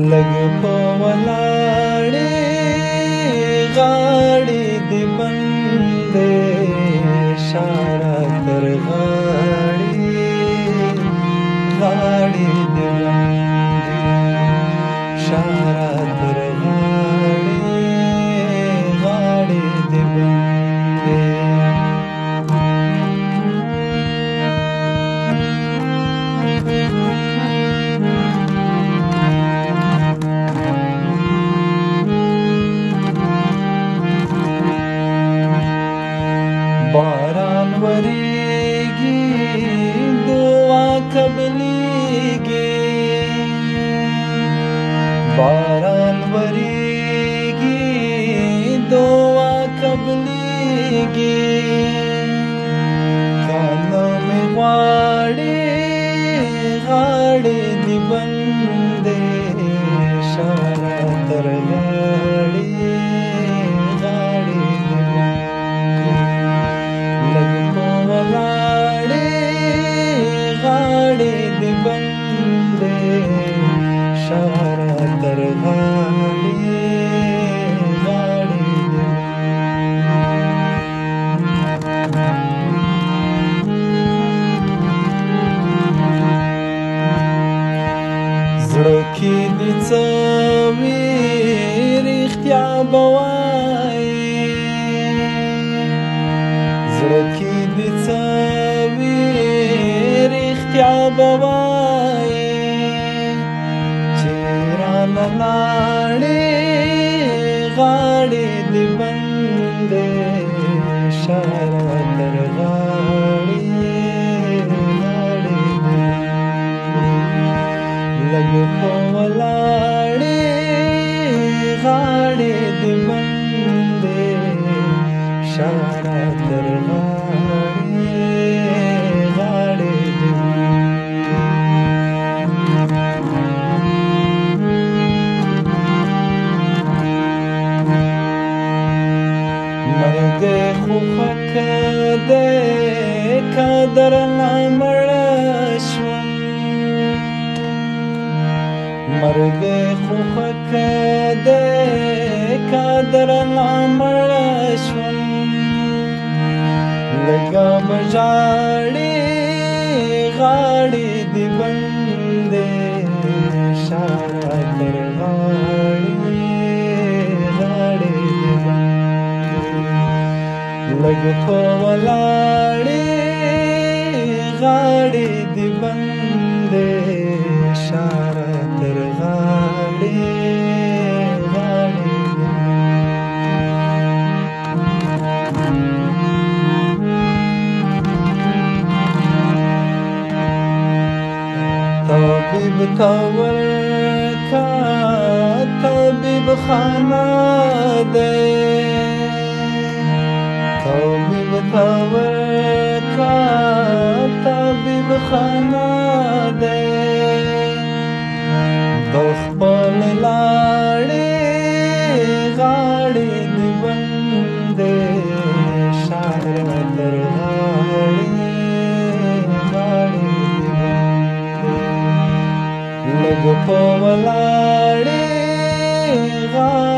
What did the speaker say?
लग په ولاړې غاړې دې بندې شاره تر غاړې غاړې دې بندې شاره تر غاړې غاړې دې بندې باران وریږي دعا قبليږي باران وریږي دعا قبليږي کانو مې غواړي غاړې دې بندې شاره تر غاړې غاړې دې لگ په ولاړې غاړې دې بندې شاره تر غاړې غاړې دې زړه کې دې څه وي رښتیا به وایې زړه کې دې څه وي رښتیا به وایې چې رانه لاړې غاړې دې بندې شاره تر غاړې غاړې دې لږ په ولاړې غاړې دې بندې شاره تر غاړې غاړې دې مرګ خو حق دی قدر نه مړه شوم مرګ خو حق دی قدر نه مړه شوم لگا بجاړې غاړې دې بندې شاره تر غاړې غاړې دې بندې لګ په ولاړې غاړې دې بندې شاره تر غاړې غاړې دې طبيب تورکا طبيب خانه دی طبيب تورکا طبيب خانه دی د خپل لاړې غاړې دې بندې شاره تر غاړې غاړې لگ په ولاړې غاړې